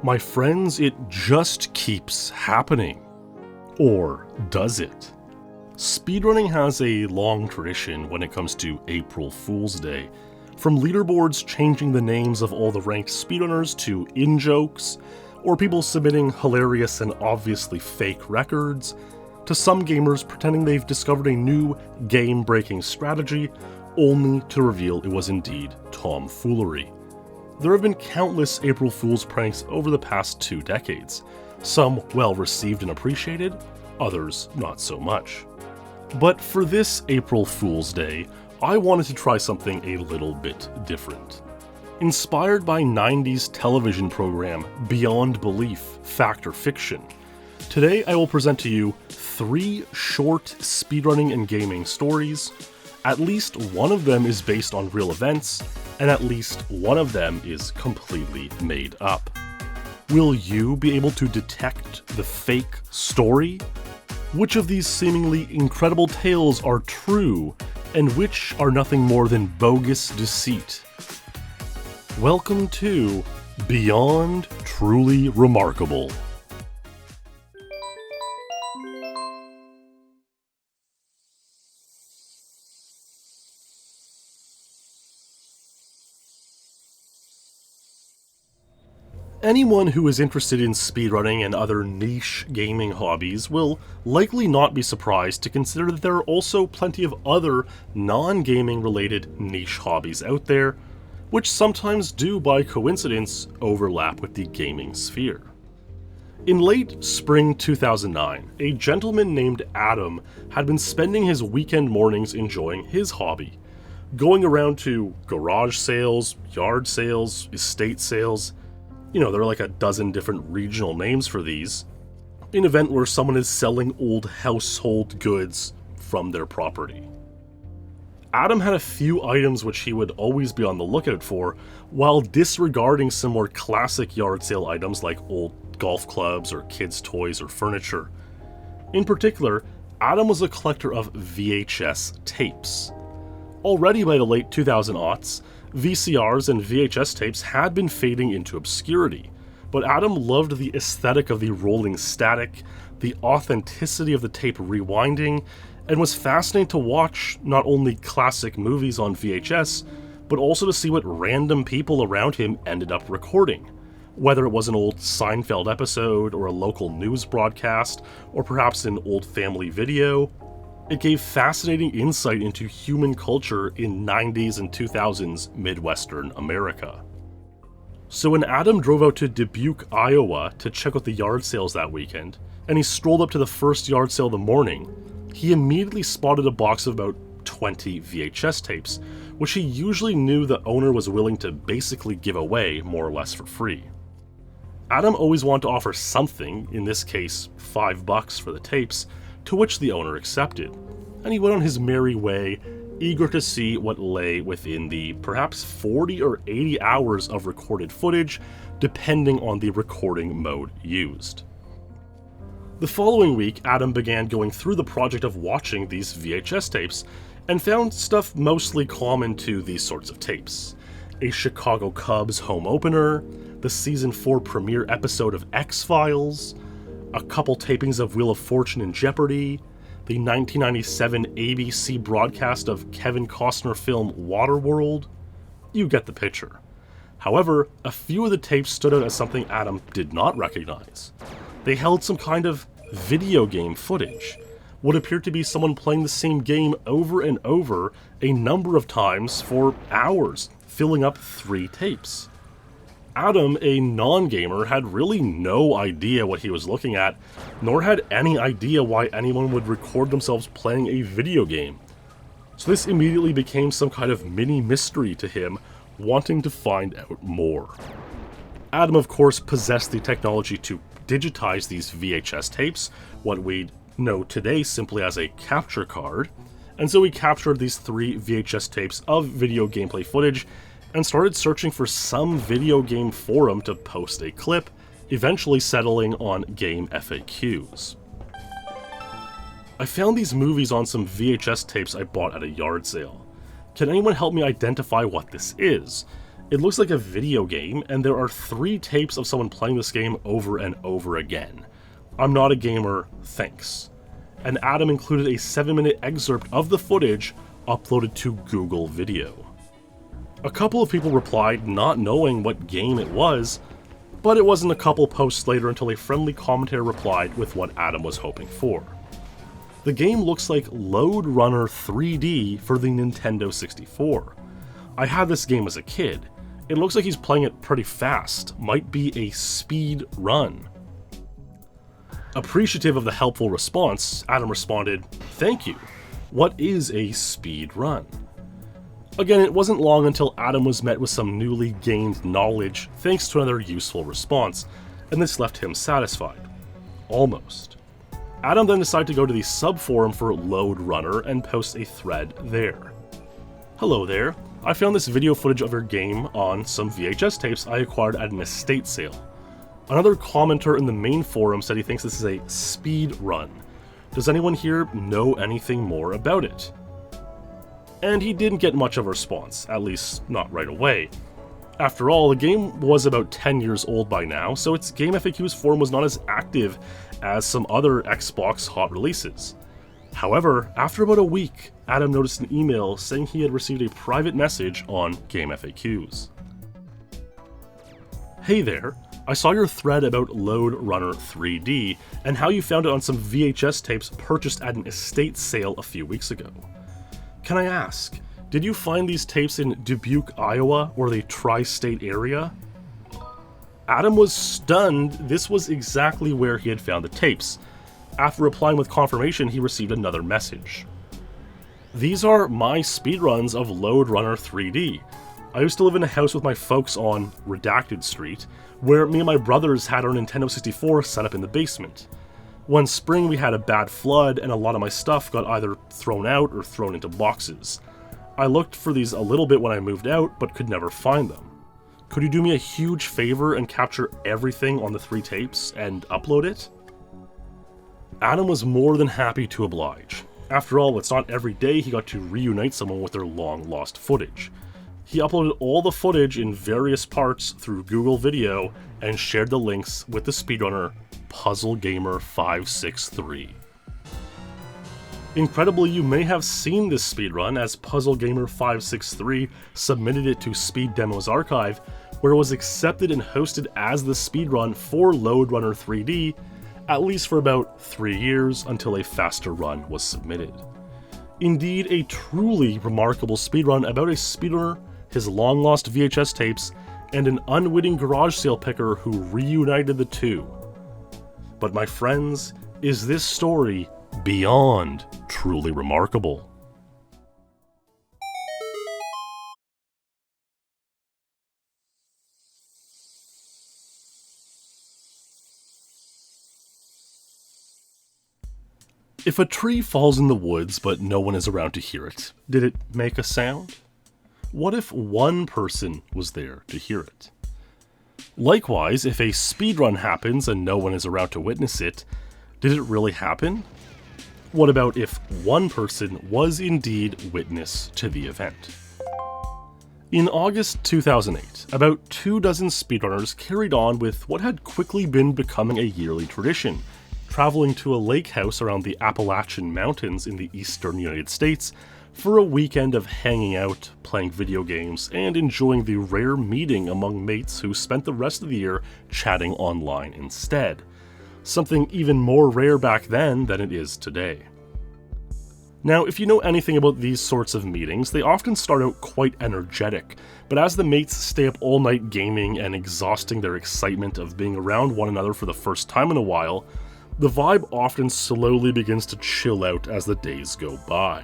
My friends, it just keeps happening. Or does it? Speedrunning has a long tradition when it comes to April Fool's Day. From leaderboards changing the names of all the ranked speedrunners to in-jokes, or people submitting hilarious and obviously fake records, to some gamers pretending they've discovered a new game-breaking strategy, only to reveal it was indeed tomfoolery. There have been countless April Fool's pranks over the past 2 decades, some well received and appreciated, others not so much. But for this April Fool's Day, I wanted to try something a little bit different. Inspired by 90s television program Beyond Belief, Fact or Fiction, today I will present to you 3 short speedrunning and gaming stories. At least one of them is based on real events, and at least one of them is completely made up. Will you be able to detect the fake story? Which of these seemingly incredible tales are true, and which are nothing more than bogus deceit? Welcome to Beyond Truly Remarkable. Anyone who is interested in speedrunning and other niche gaming hobbies will likely not be surprised to consider that there are also plenty of other non-gaming related niche hobbies out there, which sometimes do by coincidence overlap with the gaming sphere. In late spring 2009, a gentleman named Adam had been spending his weekend mornings enjoying his hobby, going around to garage sales, yard sales, estate sales. There are like a dozen different regional names for these. An event where someone is selling old household goods from their property. Adam had a few items which he would always be on the lookout for, while disregarding some more classic yard sale items like old golf clubs or kids' toys or furniture. In particular, Adam was a collector of VHS tapes. Already by the late 2000s, VCRs and VHS tapes had been fading into obscurity, but Adam loved the aesthetic of the rolling static, the authenticity of the tape rewinding, and was fascinated to watch not only classic movies on VHS, but also to see what random people around him ended up recording. Whether it was an old Seinfeld episode, or a local news broadcast, or perhaps an old family video, it gave fascinating insight into human culture in 90s and 2000s Midwestern America. So when Adam drove out to Dubuque, Iowa to check out the yard sales that weekend, and he strolled up to the first yard sale of the morning, he immediately spotted a box of about 20 VHS tapes, which he usually knew the owner was willing to basically give away more or less for free. Adam always wanted to offer something, in this case $5 for the tapes, to which the owner accepted, and he went on his merry way, eager to see what lay within the perhaps 40 or 80 hours of recorded footage, depending on the recording mode used. The following week, Adam began going through the project of watching these VHS tapes, and found stuff mostly common to these sorts of tapes. A Chicago Cubs home opener, the season 4 premiere episode of X-Files, a couple tapings of Wheel of Fortune and Jeopardy, the 1997 ABC broadcast of Kevin Costner film Waterworld. You get the picture. However, a few of the tapes stood out as something Adam did not recognize. They held some kind of video game footage, what appeared to be someone playing the same game over and over a number of times for hours, filling up 3 tapes. Adam, a non-gamer, had really no idea what he was looking at, nor had any idea why anyone would record themselves playing a video game. So this immediately became some kind of mini mystery to him, wanting to find out more. Adam, of course, possessed the technology to digitize these VHS tapes, what we know today simply as a capture card, and so he captured these 3 VHS tapes of video gameplay footage and started searching for some video game forum to post a clip, eventually settling on Game FAQs. I found these movies on some VHS tapes I bought at a yard sale. Can anyone help me identify what this is? It looks like a video game, and there are 3 tapes of someone playing this game over and over again. I'm not a gamer, thanks. And Adam included a 7-minute excerpt of the footage uploaded to Google Video. A couple of people replied not knowing what game it was, but it wasn't a couple posts later until a friendly commentator replied with what Adam was hoping for. The game looks like Lode Runner 3D for the Nintendo 64. I had this game as a kid. It looks like he's playing it pretty fast, might be a speed run. Appreciative of the helpful response, Adam responded, "Thank you. What is a speed run?" Again, it wasn't long until Adam was met with some newly gained knowledge thanks to another useful response, and this left him satisfied. Almost. Adam then decided to go to the subforum for Lode Runner and post a thread there. "Hello there. I found this video footage of your game on some VHS tapes I acquired at an estate sale. Another commenter in the main forum said he thinks this is a speed run. Does anyone here know anything more about it?" And he didn't get much of a response, at least not right away. After all, the game was about 10 years old by now, so its Game FAQs forum was not as active as some other Xbox hot releases. However, after about a week, Adam noticed an email saying he had received a private message on Game FAQs. "Hey there, I saw your thread about Lode Runner 3D and how you found it on some VHS tapes purchased at an estate sale a few weeks ago. Can I ask, did you find these tapes in Dubuque, Iowa, or the tri-state area?" Adam was stunned. This was exactly where he had found the tapes. After replying with confirmation, he received another message. "These are my speedruns of Lode Runner 3D. I used to live in a house with my folks on Redacted Street, where me and my brothers had our Nintendo 64 set up in the basement. One spring we had a bad flood and a lot of my stuff got either thrown out or thrown into boxes. I looked for these a little bit when I moved out, but could never find them. Could you do me a huge favor and capture everything on the 3 tapes and upload it?" Adam was more than happy to oblige. After all, it's not every day he got to reunite someone with their long-lost footage. He uploaded all the footage in various parts through Google Video and shared the links with the speedrunner PuzzleGamer563. Incredibly, you may have seen this speedrun as PuzzleGamer563 submitted it to Speed Demos Archive, where it was accepted and hosted as the speedrun for Lode Runner 3D, at least for about 3 years until a faster run was submitted. Indeed, a truly remarkable speedrun about a speedrunner, his long-lost VHS tapes, and an unwitting garage sale picker who reunited the two. But my friends, is this story beyond truly remarkable? If a tree falls in the woods but no one is around to hear it, did it make a sound? What if one person was there to hear it? Likewise, if a speedrun happens and no one is around to witness it, did it really happen? What about if one person was indeed witness to the event? In August 2008, about 24 speedrunners carried on with what had quickly been becoming a yearly tradition, traveling to a lake house around the Appalachian Mountains in the eastern United States for a weekend of hanging out, playing video games, and enjoying the rare meeting among mates who spent the rest of the year chatting online instead. Something even more rare back then than it is today. Now, if you know anything about these sorts of meetings, they often start out quite energetic, but as the mates stay up all night gaming and exhausting their excitement of being around one another for the first time in a while, the vibe often slowly begins to chill out as the days go by.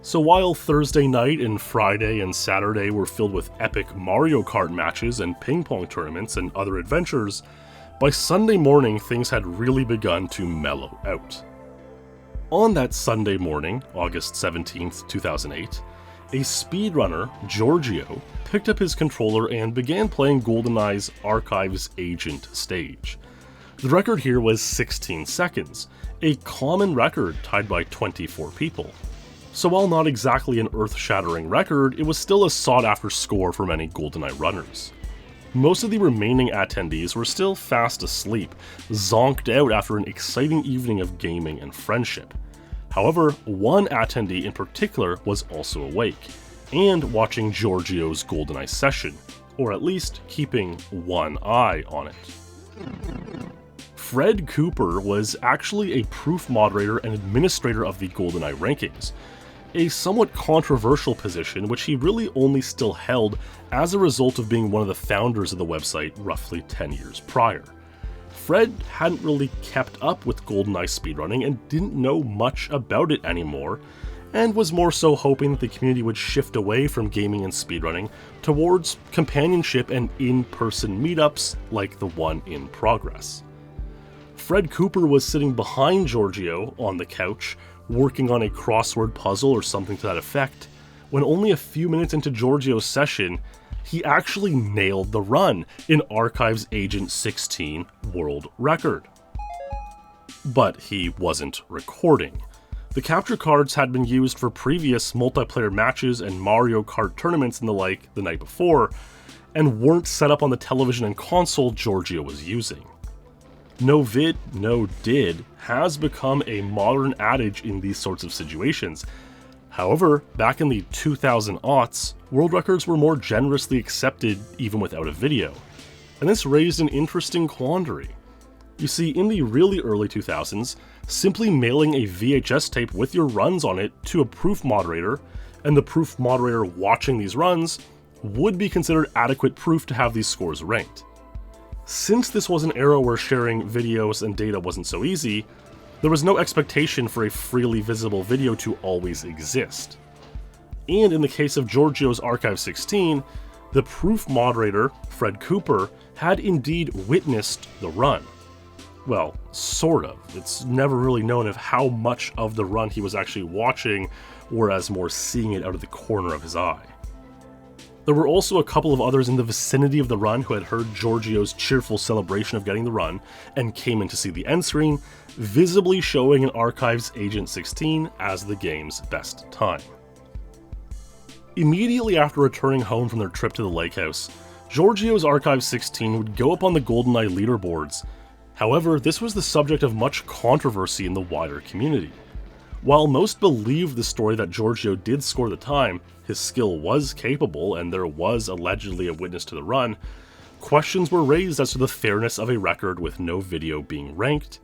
So while Thursday night and Friday and Saturday were filled with epic Mario Kart matches and ping pong tournaments and other adventures, by Sunday morning things had really begun to mellow out. On that Sunday morning, August 17th, 2008, a speedrunner, Giorgio, picked up his controller and began playing GoldenEye's Archives Agent stage. The record here was 16 seconds, a common record tied by 24 people. So while not exactly an earth-shattering record, it was still a sought-after score for many GoldenEye runners. Most of the remaining attendees were still fast asleep, zonked out after an exciting evening of gaming and friendship. However, one attendee in particular was also awake, and watching Giorgio's GoldenEye session, or at least keeping one eye on it. Fred Cooper was actually a proof moderator and administrator of the GoldenEye rankings, a somewhat controversial position which he really only still held as a result of being one of the founders of the website roughly 10 years prior. Fred hadn't really kept up with GoldenEye speedrunning and didn't know much about it anymore, and was more so hoping that the community would shift away from gaming and speedrunning towards companionship and in-person meetups like the one in progress. Fred Cooper was sitting behind Giorgio on the couch, working on a crossword puzzle or something to that effect, when only a few minutes into Giorgio's session, he actually nailed the run, an Archives Agent 16 world record. But he wasn't recording. The capture cards had been used for previous multiplayer matches and Mario Kart tournaments and the like the night before, and weren't set up on the television and console Giorgio was using. No vid, no did has become a modern adage in these sorts of situations. However, back in the 2000s, world records were more generously accepted even without a video, and this raised an interesting quandary. You see, in the really early 2000s, simply mailing a VHS tape with your runs on it to a proof moderator, and the proof moderator watching these runs, would be considered adequate proof to have these scores ranked. Since this was an era where sharing videos and data wasn't so easy, there was no expectation for a freely visible video to always exist. And in the case of Giorgio's Archive 16, the proof moderator, Fred Cooper, had indeed witnessed the run. Well, sort of. It's never really known of how much of the run he was actually watching, whereas more seeing it out of the corner of his eye. There were also a couple of others in the vicinity of the run who had heard Giorgio's cheerful celebration of getting the run and came in to see the end screen, visibly showing an Archives Agent 16 as the game's best time. Immediately after returning home from their trip to the lake house, Giorgio's Archive 16 would go up on the GoldenEye leaderboards. However, this was the subject of much controversy in the wider community. While most believed the story that Giorgio did score the time, his skill was capable and there was allegedly a witness to the run, questions were raised as to the fairness of a record with no video being ranked,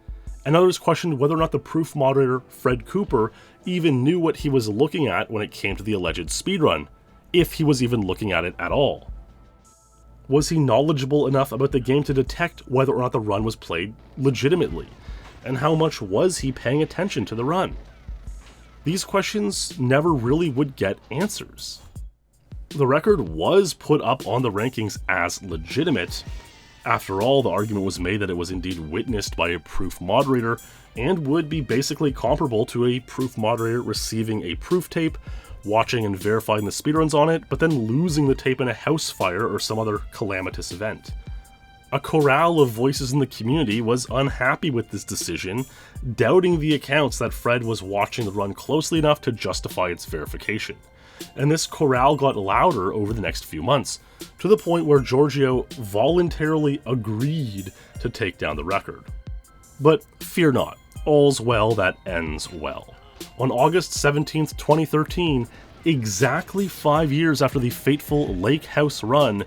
and others questioned whether or not the proof moderator Fred Cooper even knew what he was looking at when it came to the alleged speedrun, if he was even looking at it at all. Was he knowledgeable enough about the game to detect whether or not the run was played legitimately, and how much was he paying attention to the run? These questions never really would get answers. The record was put up on the rankings as legitimate. After all, the argument was made that it was indeed witnessed by a proof moderator and would be basically comparable to a proof moderator receiving a proof tape, watching and verifying the speedruns on it, but then losing the tape in a house fire or some other calamitous event. A chorale of voices in the community was unhappy with this decision, doubting the accounts that Fred was watching the run closely enough to justify its verification. And this chorale got louder over the next few months, to the point where Giorgio voluntarily agreed to take down the record. But fear not, all's well that ends well. On August 17th, 2013, exactly 5 years after the fateful Lake House run,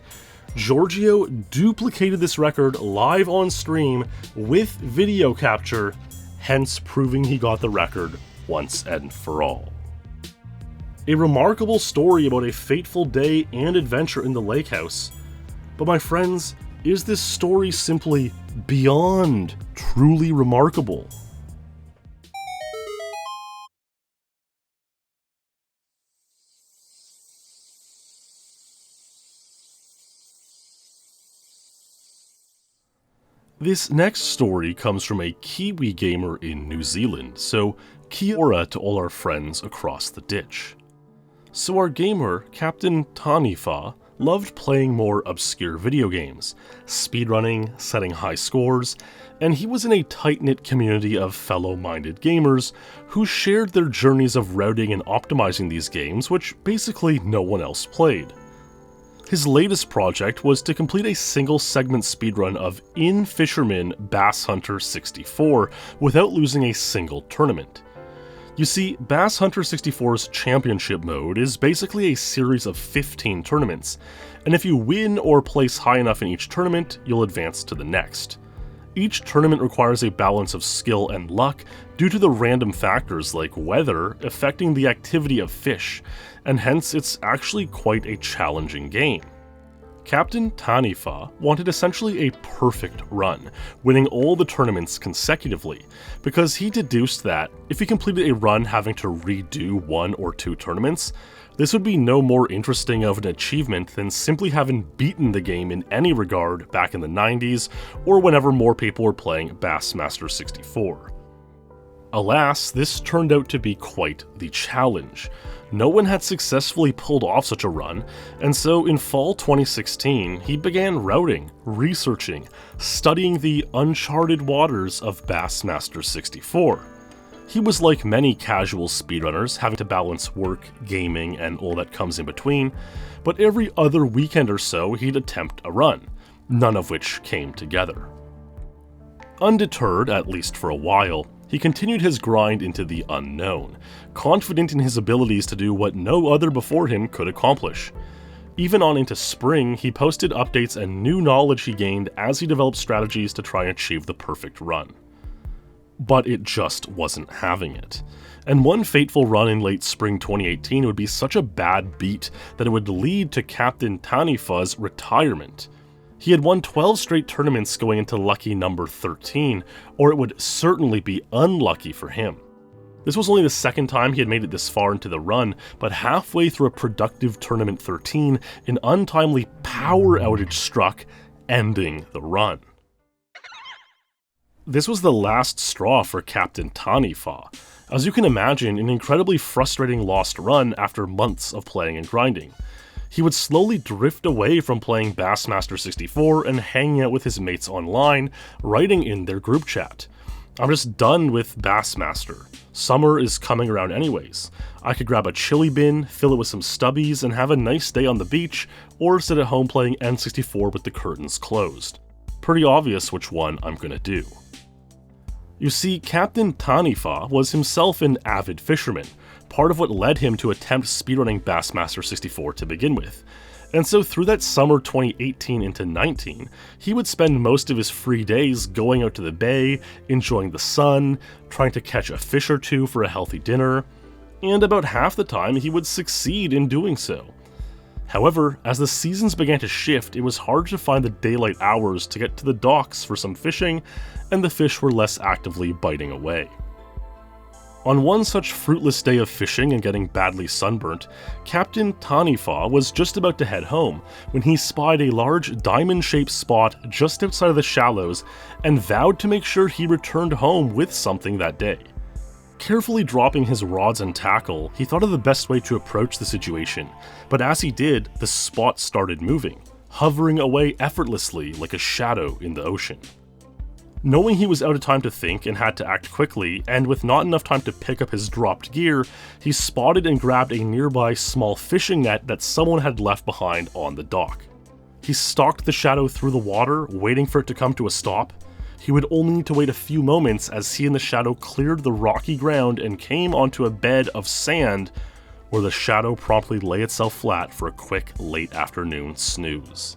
Giorgio duplicated this record live on stream with video capture, hence proving he got the record once and for all. A remarkable story about a fateful day and adventure in the lake house. But my friends, is this story simply beyond truly remarkable? This next story comes from a Kiwi gamer in New Zealand, so kia ora to all our friends across the ditch. So our gamer, Captain Tanifa, loved playing more obscure video games, speedrunning, setting high scores, and he was in a tight-knit community of fellow-minded gamers who shared their journeys of routing and optimizing these games, which basically no one else played. His latest project was to complete a single-segment speedrun of Fisherman Bass Hunter 64 without losing a single tournament. You see, Bass Hunter 64's championship mode is basically a series of 15 tournaments, and if you win or place high enough in each tournament, you'll advance to the next. Each tournament requires a balance of skill and luck due to the random factors like weather affecting the activity of fish, and hence it's actually quite a challenging game. Captain Tanifa wanted essentially a perfect run, winning all the tournaments consecutively, because he deduced that if he completed a run having to redo 1 or 2 tournaments, this would be no more interesting of an achievement than simply having beaten the game in any regard back in the 90s or whenever more people were playing Bassmaster 64. Alas, this turned out to be quite the challenge. No one had successfully pulled off such a run, and so in fall 2016, he began routing, researching, studying the uncharted waters of Bassmaster 64. He was like many casual speedrunners, having to balance work, gaming, and all that comes in between, but every other weekend or so he'd attempt a run, none of which came together. Undeterred, at least for a while, he continued his grind into the unknown, confident in his abilities to do what no other before him could accomplish. Even on into spring, he posted updates and new knowledge he gained as he developed strategies to try and achieve the perfect run. But it just wasn't having it. And one fateful run in late spring 2018 would be such a bad beat that it would lead to Captain Tanifa's retirement. He had won 12 straight tournaments going into lucky number 13, or it would certainly be unlucky for him. This was only the second time he had made it this far into the run, but halfway through a productive tournament 13, an untimely power outage struck, ending the run. This was the last straw for Captain Tanifa. As you can imagine, an incredibly frustrating lost run after months of playing and grinding. He would slowly drift away from playing Bassmaster 64 and hanging out with his mates online, writing in their group chat. "I'm just done with Bassmaster. Summer is coming around anyways. I could grab a chili bin, fill it with some stubbies, and have a nice day on the beach, or sit at home playing N64 with the curtains closed. Pretty obvious which one I'm gonna do." You see, Captain Tanifa was himself an avid fisherman, part of what led him to attempt speedrunning Bassmaster 64 to begin with. And so through that summer 2018 into 19, he would spend most of his free days going out to the bay, enjoying the sun, trying to catch a fish or two for a healthy dinner, and about half the time he would succeed in doing so. However, as the seasons began to shift, it was hard to find the daylight hours to get to the docks for some fishing, and the fish were less actively biting away. On one such fruitless day of fishing and getting badly sunburnt, Captain Tanifa was just about to head home when he spied a large diamond-shaped spot just outside of the shallows and vowed to make sure he returned home with something that day. Carefully dropping his rods and tackle, he thought of the best way to approach the situation, but as he did, the spot started moving, hovering away effortlessly like a shadow in the ocean. Knowing he was out of time to think and had to act quickly, and with not enough time to pick up his dropped gear, he spotted and grabbed a nearby small fishing net that someone had left behind on the dock. He stalked the shadow through the water, waiting for it to come to a stop. He would only need to wait a few moments as he and the shadow cleared the rocky ground and came onto a bed of sand, where the shadow promptly lay itself flat for a quick late afternoon snooze.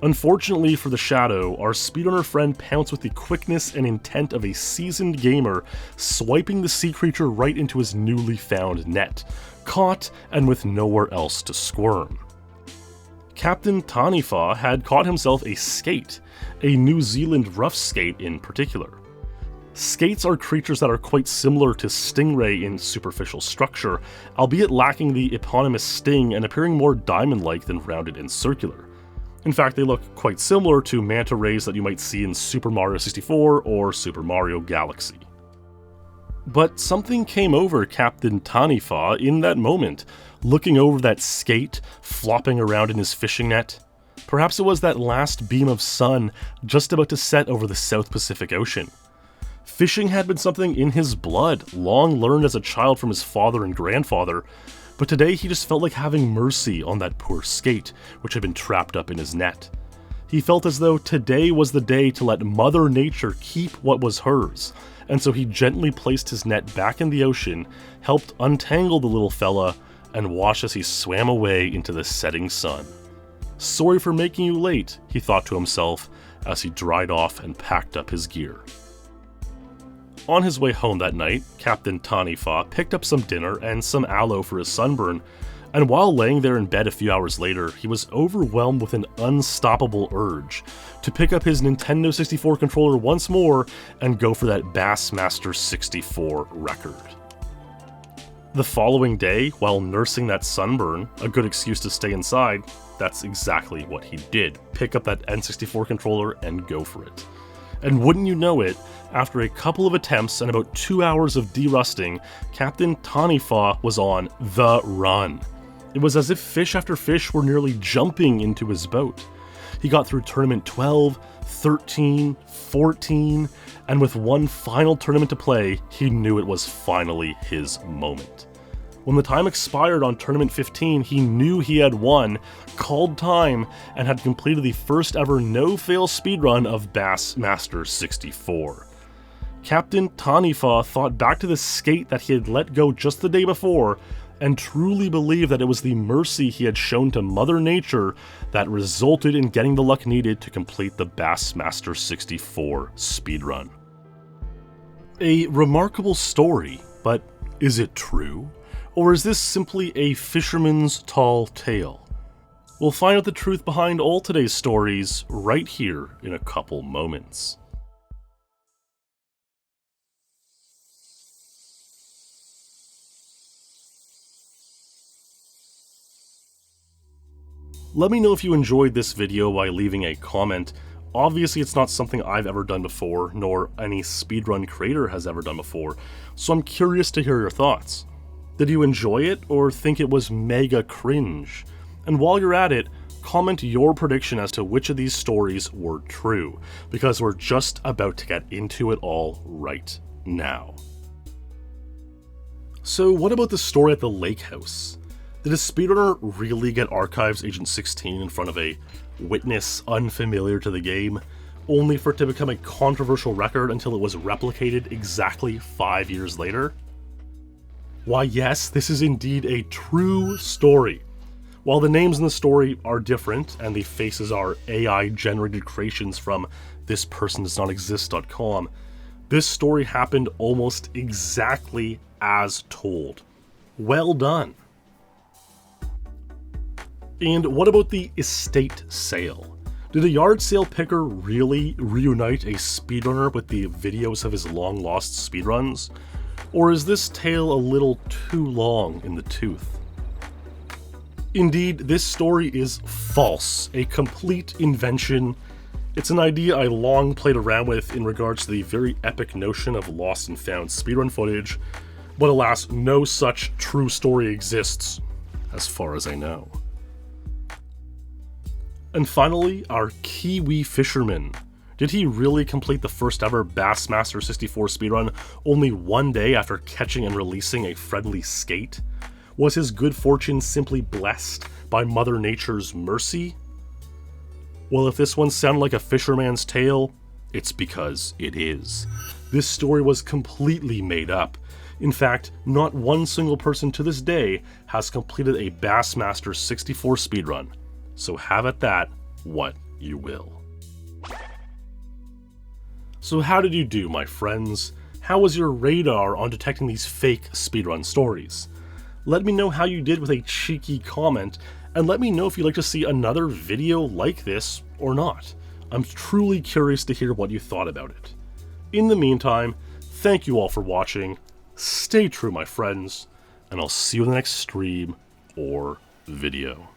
Unfortunately for the shadow, our speedrunner friend pounced with the quickness and intent of a seasoned gamer, swiping the sea creature right into his newly found net, caught and with nowhere else to squirm. Captain Tanifa had caught himself a skate, a New Zealand rough skate in particular. Skates are creatures that are quite similar to stingray in superficial structure, albeit lacking the eponymous sting and appearing more diamond-like than rounded and circular. In fact, they look quite similar to manta rays that you might see in Super Mario 64 or Super Mario Galaxy. But something came over Captain Tanifa in that moment, looking over that skate flopping around in his fishing net. Perhaps it was that last beam of sun just about to set over the South Pacific Ocean. Fishing had been something in his blood, long learned as a child from his father and grandfather, but today he just felt like having mercy on that poor skate, which had been trapped up in his net. He felt as though today was the day to let Mother Nature keep what was hers, and so he gently placed his net back in the ocean, helped untangle the little fella, and watched as he swam away into the setting sun. "Sorry for making you late," he thought to himself as he dried off and packed up his gear. On his way home that night, Captain Tanifa picked up some dinner and some aloe for his sunburn, and while laying there in bed a few hours later, he was overwhelmed with an unstoppable urge to pick up his Nintendo 64 controller once more and go for that Bassmaster 64 record. The following day, while nursing that sunburn, a good excuse to stay inside, that's exactly what he did. Pick up that N64 controller and go for it. And wouldn't you know it, after a couple of attempts and about 2 hours of derusting, Captain Tanifa was on the run. It was as if fish after fish were nearly jumping into his boat. He got through tournament 12, 13, 14, and with one final tournament to play, he knew it was finally his moment. When the time expired on tournament 15, he knew he had won, called time, and had completed the first ever no-fail speedrun of Bassmaster 64. Captain Tanifa thought back to the skate that he had let go just the day before, and truly believed that it was the mercy he had shown to Mother Nature that resulted in getting the luck needed to complete the Bassmaster 64 speedrun. A remarkable story, but is it true? Or is this simply a fisherman's tall tale? We'll find out the truth behind all today's stories right here in a couple moments. Let me know if you enjoyed this video by leaving a comment. Obviously it's not something I've ever done before, nor any speedrun creator has ever done before, so I'm curious to hear your thoughts. Did you enjoy it, or think it was mega cringe? And while you're at it, comment your prediction as to which of these stories were true, because we're just about to get into it all right now. So what about the story at the lake house? Did a speedrunner really get Archives Agent 16 in front of a witness unfamiliar to the game, only for it to become a controversial record until it was replicated exactly 5 years later? Why yes, this is indeed a true story. While the names in the story are different, and the faces are AI-generated creations from thispersondoesnotexist.com, this story happened almost exactly as told. Well done. And what about the estate sale? Did a yard sale picker really reunite a speedrunner with the videos of his long-lost speedruns? Or is this tale a little too long in the tooth? Indeed, this story is false, a complete invention. It's an idea I long played around with in regards to the very epic notion of lost and found speedrun footage, but alas, no such true story exists, as far as I know. And finally, our Kiwi Fisherman. Did he really complete the first ever Bassmaster 64 speedrun only one day after catching and releasing a friendly skate? Was his good fortune simply blessed by Mother Nature's mercy? Well, if this one sounded like a fisherman's tale, it's because it is. This story was completely made up. In fact, not one single person to this day has completed a Bassmaster 64 speedrun. So have at that what you will. So how did you do, my friends? How was your radar on detecting these fake speedrun stories? Let me know how you did with a cheeky comment, and let me know if you'd like to see another video like this or not. I'm truly curious to hear what you thought about it. In the meantime, thank you all for watching, stay true my friends, and I'll see you in the next stream or video.